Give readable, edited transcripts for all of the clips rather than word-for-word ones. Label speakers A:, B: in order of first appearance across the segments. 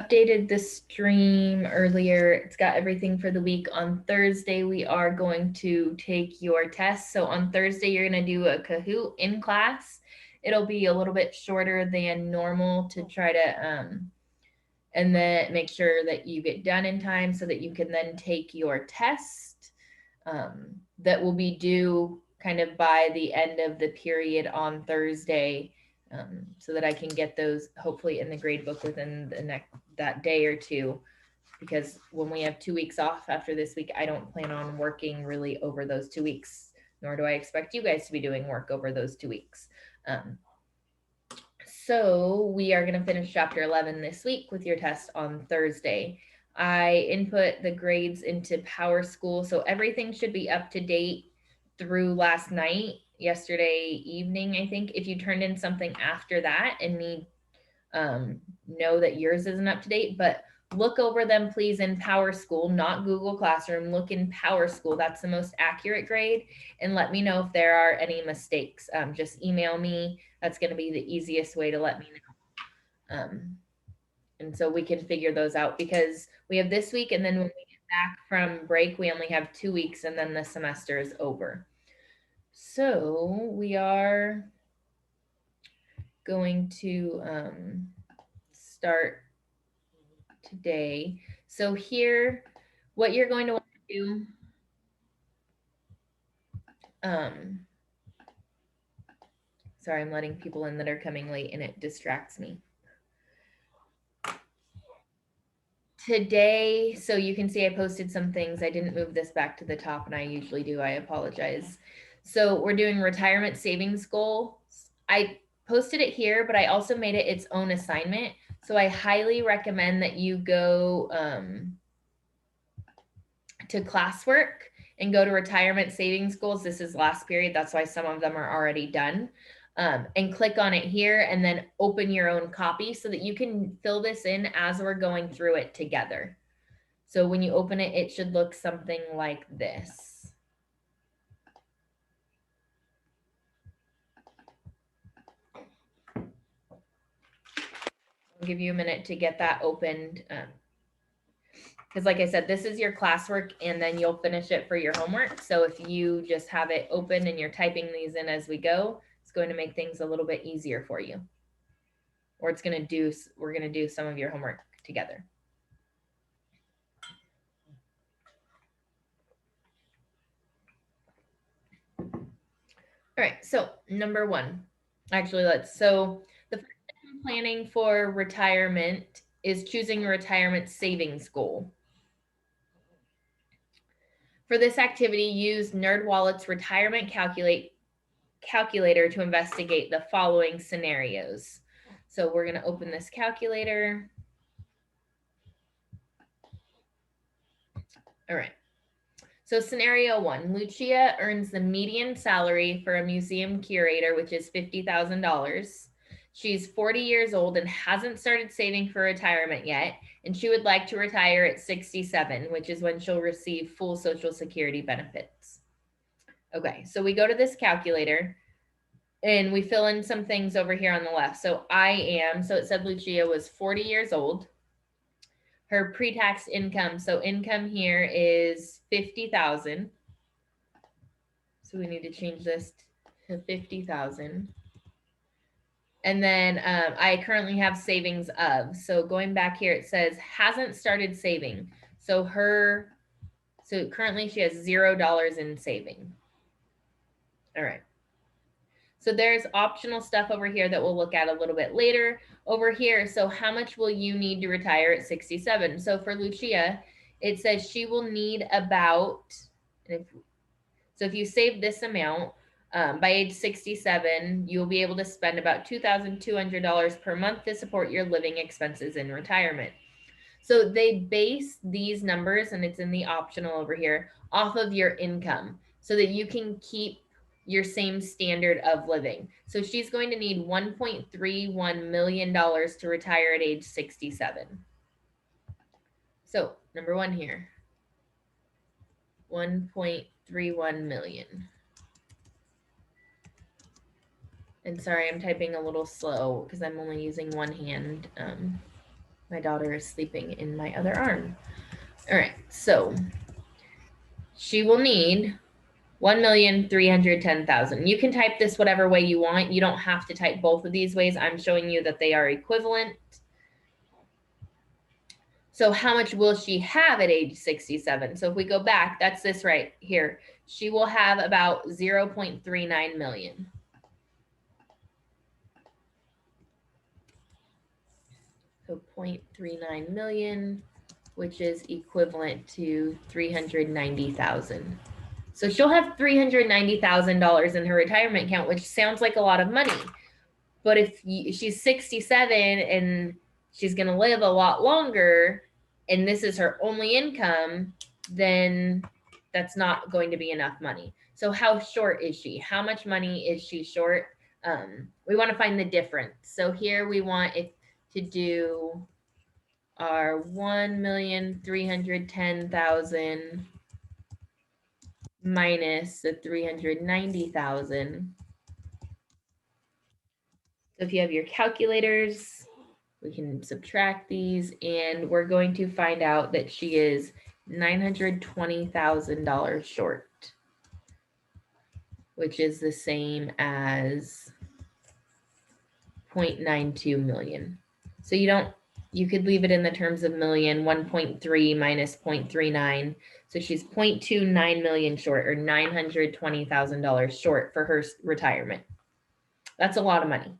A: updated the stream earlier. It's got everything for the week. On Thursday, we are going to take your test. So on Thursday, you're going to do a Kahoot in class. It'll be a little bit shorter than normal to try to, and then make sure that you get done in time so that you can then take your test that will be due kind of by the end of the period on Thursday, so that I can get those hopefully in the grade book within the next that day or two. Because when we have 2 weeks off after this week, I don't plan on working really over those 2 weeks, nor do I expect you guys to be doing work over those 2 weeks. So we are going to finish chapter 11 this week with your test on Thursday. I input the grades into PowerSchool, so everything should be up to date through last night, yesterday evening, I think. If you turned in something after that and need know that yours isn't up to date, but look over them please in PowerSchool, not Google Classroom. Look in PowerSchool. That's the most accurate grade. And let me know if there are any mistakes. Just email me. That's going to be the easiest way to let me know. And so we can figure those out, because we have this week, and then when we get back from break, we only have 2 weeks, and then the semester is over. So we are going to start today. So here, what you're going to want to do, sorry, I'm letting people in that are coming late and it distracts me. Today, so you can see I posted some things. I didn't move this back to the top, and I usually do. I apologize. So we're doing retirement savings goals. I posted it here, but I also made it its own assignment. So I highly recommend that you go to classwork and go to retirement savings goals. This is last period. That's why some of them are already done. And click on it here and then open your own copy so that you can fill this in as we're going through it together. So when you open it, it should look something like this. I'll give you a minute to get that opened. Because like I said, this is your classwork and then you'll finish it for your homework. So if you just have it open and you're typing these in as we go, it's going to make things a little bit easier for you. Or we're going to do some of your homework together. All right, so number one, actually so the first step in planning for retirement is choosing a retirement savings goal. For this activity, use NerdWallet's retirement calculator to investigate the following scenarios. So we're going to open this calculator. All right. So scenario one, Lucia earns the median salary for a museum curator, which is $50,000. She's 40 years old and hasn't started saving for retirement yet, and she would like to retire at 67, which is when she'll receive full Social Security benefits. Okay, so we go to this calculator and we fill in some things over here on the left. So it said Lucia was 40 years old. Her pre-tax income, so income here is 50,000. So we need to change this to 50,000. And then I currently have savings of. So going back here, it says hasn't started saving. So currently she has $0 in saving. All right. So there's optional stuff over here that we'll look at a little bit later. Over here, so how much will you need to retire at 67? So for Lucia, it says she will need about, so if you save this amount, by age 67, you'll be able to spend about $2,200 per month to support your living expenses in retirement. So they base these numbers, and it's in the optional over here, off of your income so that you can keep your same standard of living. So she's going to need $1.31 million to retire at age 67. So number one here, 1.31 million. And sorry, I'm typing a little slow because I'm only using one hand. My daughter is sleeping in my other arm. All right, so she will need 1,310,000. You can type this whatever way you want. You don't have to type both of these ways. I'm showing you that they are equivalent. So how much will she have at age 67? So if we go back, that's this right here. She will have about 0.39 million. So 0.39 million, which is equivalent to 390,000. So she'll have $390,000 in her retirement account, which sounds like a lot of money. But if she's 67 and she's going to live a lot longer, and this is her only income, then that's not going to be enough money. So how short is she? How much money is she short? We want to find the difference. So here we want it to do our 1,310,000 minus the 390,000. So if you have your calculators, we can subtract these, and we're going to find out that she is $920,000 short, which is the same as 0.92 million. So you could leave it in the terms of million, 1.3 minus 0.39. So she's 0.29 million short, or $920,000 short for her retirement. That's a lot of money.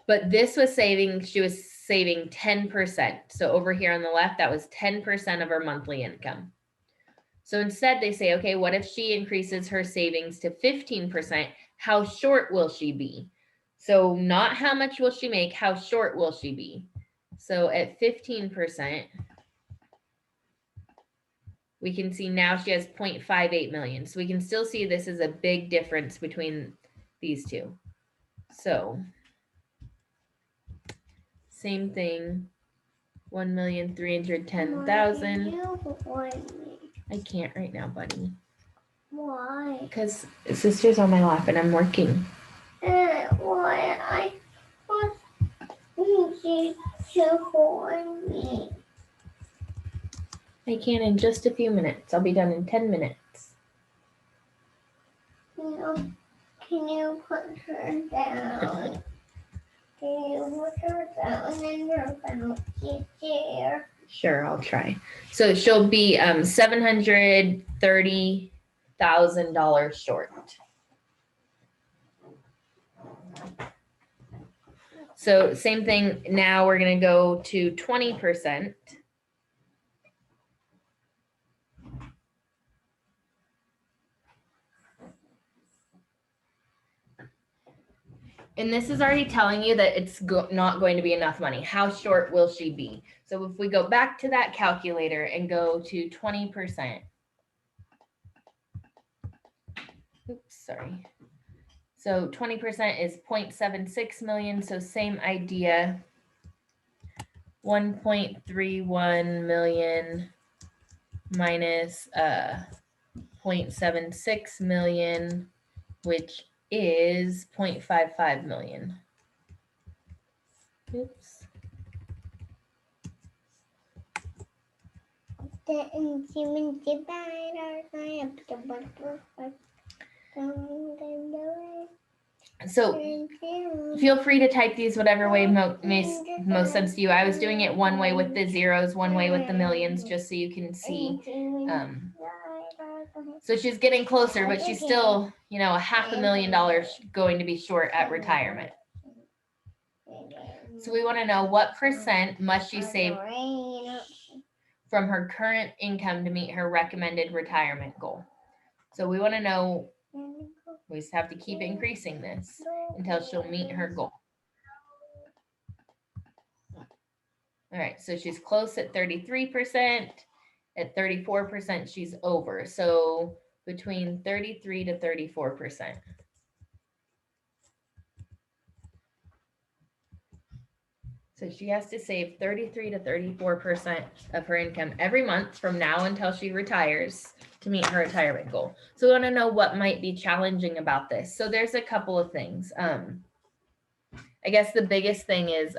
A: But this was she was saving 10%. So over here on the left, that was 10% of her monthly income. So instead they say, okay, what if she increases her savings to 15%? How short will she be? So not how much will she make, how short will she be? So at 15%, we can see now she has 0.58 million. So we can still see this is a big difference between these two. So same thing, 1,310,000. I can't right now, buddy.
B: Why?
A: Because sister's on my lap and I'm working.
B: Why? I want you to hold me.
A: I can in just a few minutes. I'll be done in 10 minutes.
B: Can you put her down? Can you put her down in her bouncy chair?
A: Sure, I'll try. So she'll be $730,000 short. So same thing. Now we're going to go to 20%. And this is already telling you that it's not going to be enough money. How short will she be? So if we go back to that calculator and go to 20%. Oops, sorry. So 20% is 0.76 million. So same idea. 1.31 million minus 0.76 million, which is 0.55 million. Oops. So feel free to type these whatever way makes most sense to you. I was doing it one way with the zeros, one way with the millions, just so you can see. So she's getting closer, but she's still, $500,000 going to be short at retirement. So we want to know what percent must she save from her current income to meet her recommended retirement goal. So we want to know, we just have to keep increasing this until she'll meet her goal. All right, so she's close at 33%. At 34%, she's over. So between 33 to 34%. So she has to save 33 to 34% of her income every month from now until she retires to meet her retirement goal. So we want to know what might be challenging about this. So there's a couple of things. I guess the biggest thing is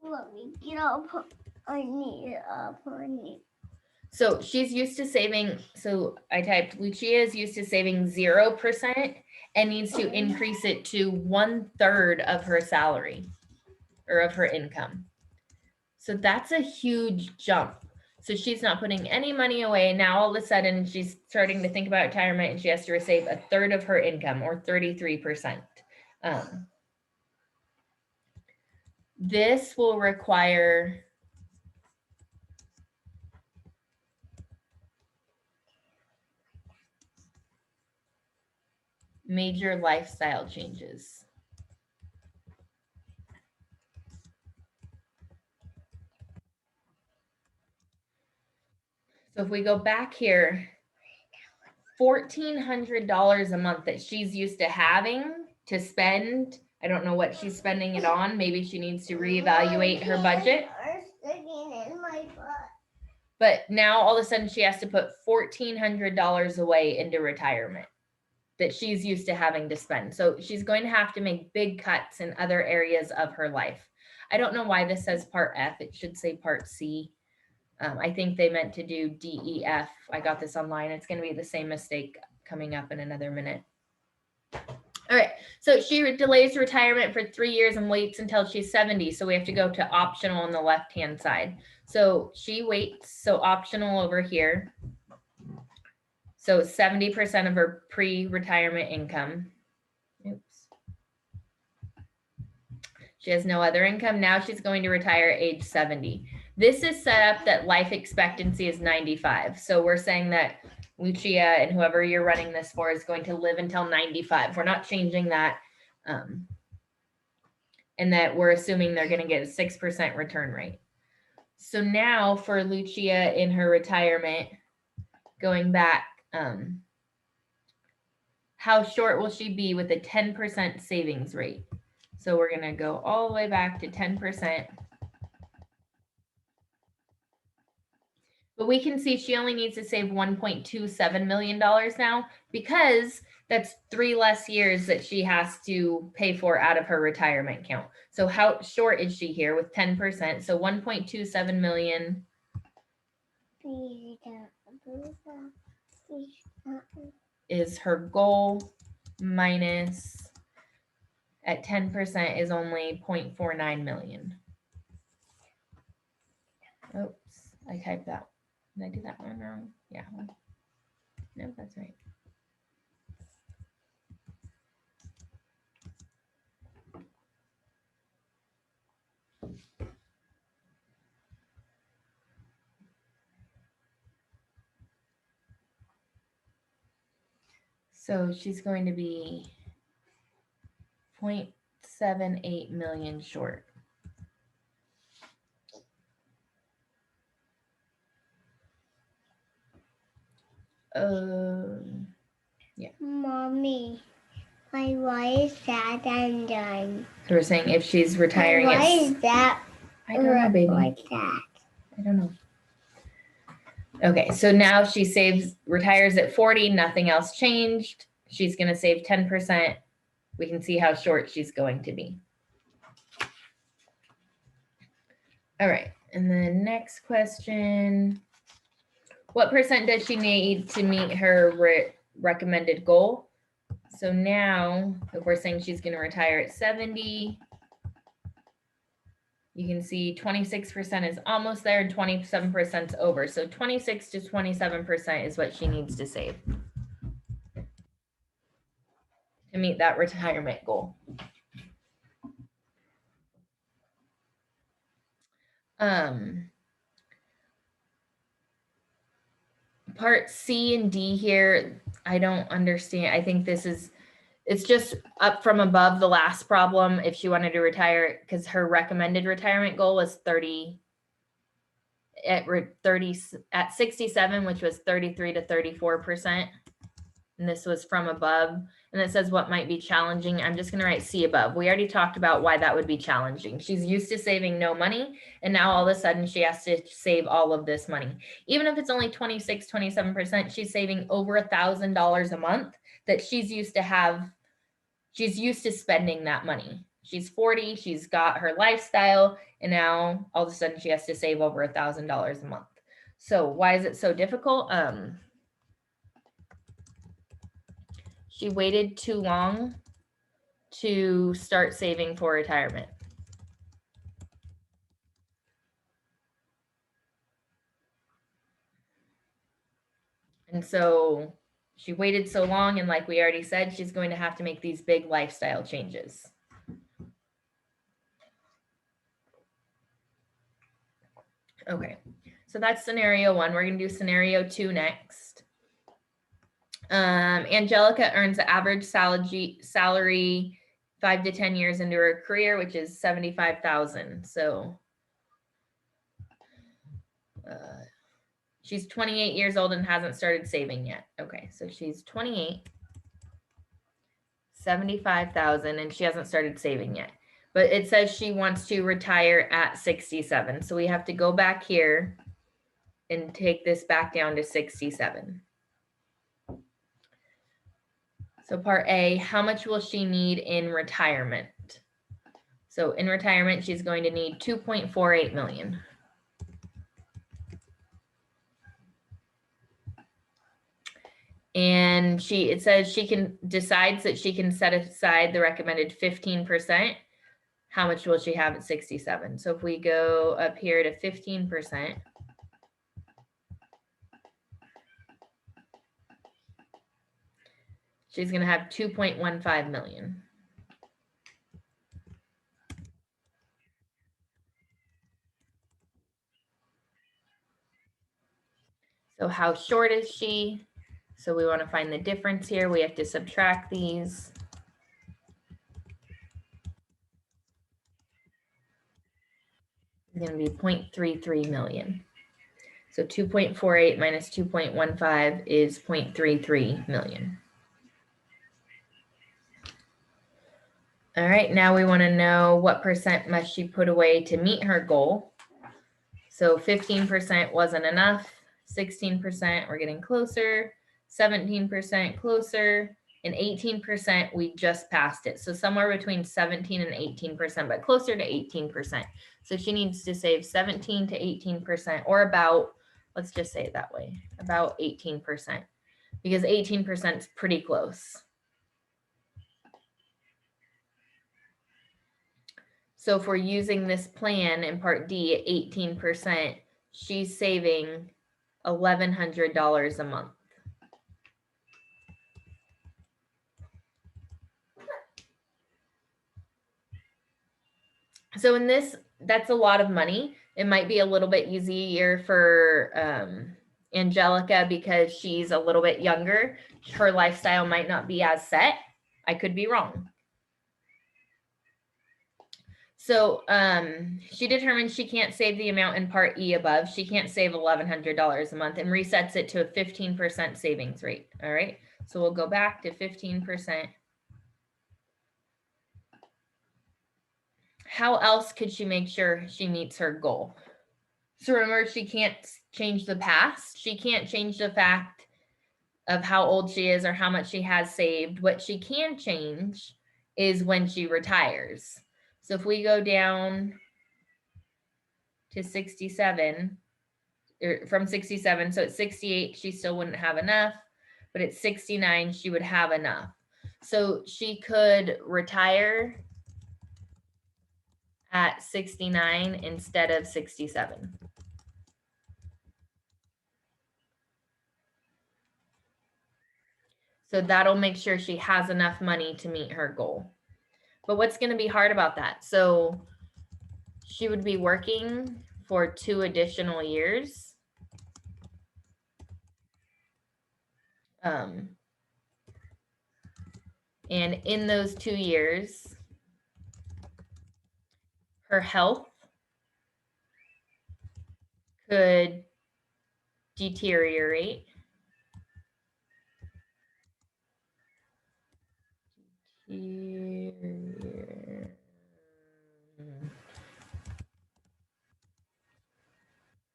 B: Let me get up. I need up. I need.
A: So she's used to saving. So I typed Lucia is used to saving 0% and needs to increase it to 1/3 of her salary or of her income. So that's a huge jump. So she's not putting any money away. Now all of a sudden she's starting to think about retirement and she has to save 1/3 of her income or 33%. This will require major lifestyle changes. So if we go back here, $1,400 a month that she's used to having to spend. I don't know what she's spending it on. Maybe she needs to reevaluate her budget. But now all of a sudden she has to put $1,400 away into retirement that she's used to having to spend. So she's going to have to make big cuts in other areas of her life. I don't know why this says part F. It should say part C. I think they meant to do D, E, F. I got this online. It's going to be the same mistake coming up in another minute. All right. So she delays retirement for 3 years and waits until she's 70. So we have to go to optional on the left-hand side. So she waits. So optional over here. So 70% of her pre-retirement income. Oops. She has no other income. Now she's going to retire at age 70. This is set up that life expectancy is 95. So we're saying that Lucia and whoever you're running this for is going to live until 95. We're not changing that. And that we're assuming they're going to get a 6% return rate. So now for Lucia in her retirement, going back, how short will she be with a 10% savings rate? So we're going to go all the way back to 10%. But we can see she only needs to save $1.27 million now because that's 3 less years that she has to pay for out of her retirement account. So how short is she here with 10%? So 1.27 million is her goal minus at 10% is only 0.49 million. Oops, I typed that. Did I do that one wrong? Yeah. No, that's right. So she's going to be 0.78 million short. Yeah.
B: Mommy, why is that undone?
A: So we're saying if she's retiring,
B: why is that?
A: I don't know, baby.
B: Like that.
A: I don't know. Okay, so now she retires at 40, nothing else changed. She's going to save 10%. We can see how short she's going to be. All right, and the next question. What percent does she need to meet her recommended goal? So now, if we're saying she's going to retire at 70, you can see 26% is almost there and 27% is over. So 26 to 27% is what she needs to save to meet that retirement goal. Part C and D here, I don't understand. I think it's just up from above the last problem. If she wanted to retire, because her recommended retirement goal was 30 at 67, which was 33 to 34%. And this was from above. And it says what might be challenging. I'm just going to write C above. We already talked about why that would be challenging. She's used to saving no money. And now all of a sudden she has to save all of this money. Even if it's only 26, 27%, she's saving over $1,000 a month that she's used to spending that money. she's 40, she's got her lifestyle, and now all of a sudden she has to save over $1,000 a month. So why is it so difficult? She waited too long to start saving for retirement. And so she waited so long, and like we already said, she's going to have to make these big lifestyle changes. Okay, so that's scenario 1. We're going to do scenario 2 next. Angelica earns the average salary 5 to 10 years into her career, which is $75,000. So she's 28 years old and hasn't started saving yet. Okay, so she's 28, 75,000, and she hasn't started saving yet. But it says she wants to retire at 67. So we have to go back here and take this back down to 67. So part A, how much will she need in retirement? So in retirement, she's going to need 2.48 million. And it says she decides that she can set aside the recommended 15%. How much will she have at 67? So if we go up here to 15%, she's going to have 2.15 million. So how short is she? So we want to find the difference here. We have to subtract these. It's going to be 0.33 million. So 2.48 minus 2.15 is 0.33 million. All right, now we want to know what percent must she put away to meet her goal. So 15% wasn't enough, 16%, we're getting closer, 17% closer, and 18%, we just passed it. So somewhere between 17 and 18%, but closer to 18%. So she needs to save 17 to 18%, or about, let's just say it that way, about 18%, because 18% is pretty close. So if we're using this plan in part D at 18%, she's saving $1,100 a month. So in this, that's a lot of money. It might be a little bit easier for Angelica because she's a little bit younger. Her lifestyle might not be as set. I could be wrong. So she determined she can't save the amount in part E above. She can't save $1,100 a month and resets it to a 15% savings rate. All right. So we'll go back to 15%. How else could she make sure she meets her goal? So remember, she can't change the past. She can't change the fact of how old she is or how much she has saved. What she can change is when she retires. So if we go down to 67, or from 67, so at 68, she still wouldn't have enough, but at 69, she would have enough. So she could retire at 69 instead of 67. So that'll make sure she has enough money to meet her goal. But what's going to be hard about that? So she would be working for 2 additional years. And in those 2 years, her health could deteriorate.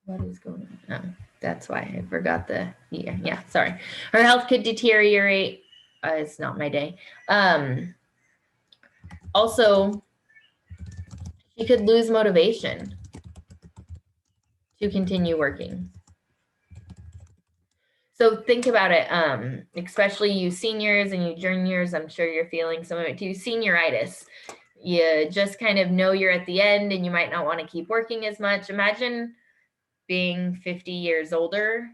A: What is going on? Oh, that's why I forgot the year. Yeah, sorry. Her health could deteriorate. It's not my day. Also, She could lose motivation to continue working. So think about it, especially you seniors and you juniors, I'm sure you're feeling some of it too, senioritis. You just kind of know you're at the end and you might not want to keep working as much. Imagine being 50 years older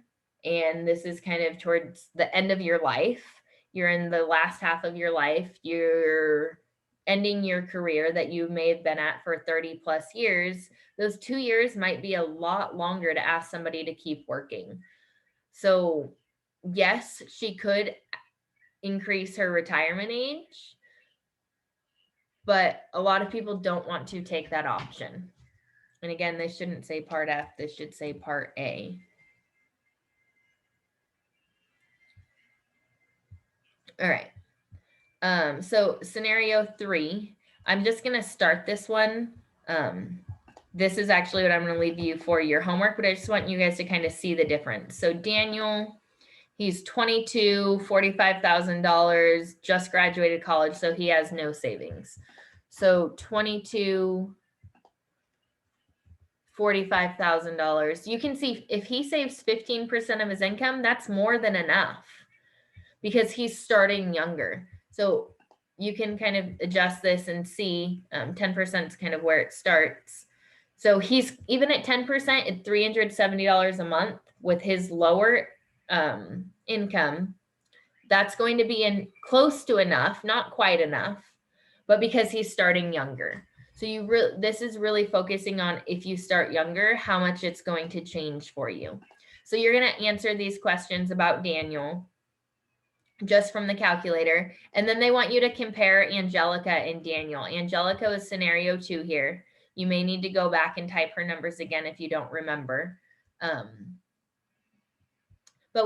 A: and this is kind of towards the end of your life. You're in the last half of your life. You're ending your career that you may have been at for 30 plus years. Those 2 years might be a lot longer to ask somebody to keep working. So yes, she could increase her retirement age, but a lot of people don't want to take that option. And again, this shouldn't say part F, this should say part A. All right. So scenario 3, I'm just going to start this one. This is actually what I'm going to leave you for your homework, but I just want you guys to kind of see the difference. So Daniel, he's 22, $45,000, just graduated college, so he has no savings. So 22, $45,000. You can see if he saves 15% of his income, that's more than enough because he's starting younger. So you can kind of adjust this and see 10% is kind of where it starts. So he's even at 10% at $370 a month with his lower income. That's going to be in close to enough, not quite enough, but because he's starting younger. So this is really focusing on if you start younger, how much it's going to change for you. So you're going to answer these questions about Daniel just from the calculator. And then they want you to compare Angelica and Daniel. Angelica is scenario 2 here. You may need to go back and type her numbers again if you don't remember. But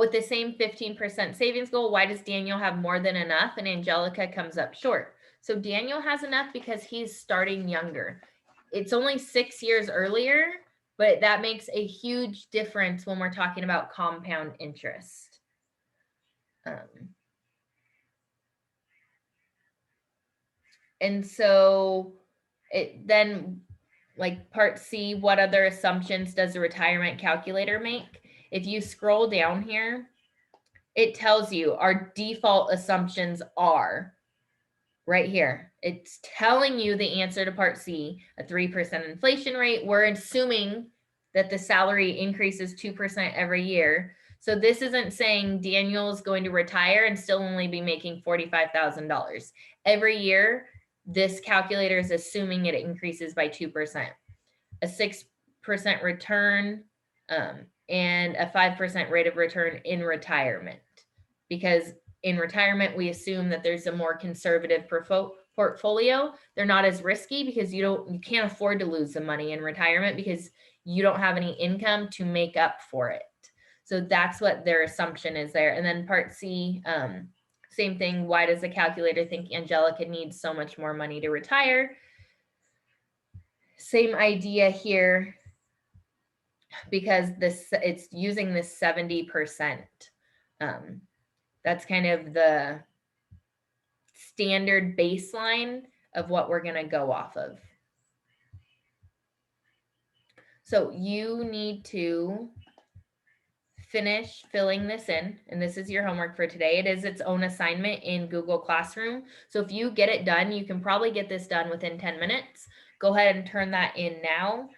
A: with the same 15% savings goal, why does Daniel have more than enough and Angelica comes up short? So Daniel has enough because he's starting younger. It's only 6 years earlier, but that makes a huge difference when we're talking about compound interest. And so then like part C, what other assumptions does the retirement calculator make? If you scroll down here, it tells you our default assumptions are right here. It's telling you the answer to part C, a 3% inflation rate. We're assuming that the salary increases 2% every year. So this isn't saying Daniel is going to retire and still only be making $45,000. Every year, this calculator is assuming it increases by 2%. A 6% return and a 5% rate of return in retirement. Because in retirement, we assume that there's a more conservative portfolio. They're not as risky because you can't afford to lose the money in retirement because you don't have any income to make up for it. So that's what their assumption is there. And then part C, same thing. Why does the calculator think Angelica needs so much more money to retire? Same idea here because it's using this 70%. That's kind of the standard baseline of what we're going to go off of. So you need to finish filling this in, and this is your homework for today. It is its own assignment in Google Classroom. So if you get it done, you can probably get this done within 10 minutes. Go ahead and turn that in now.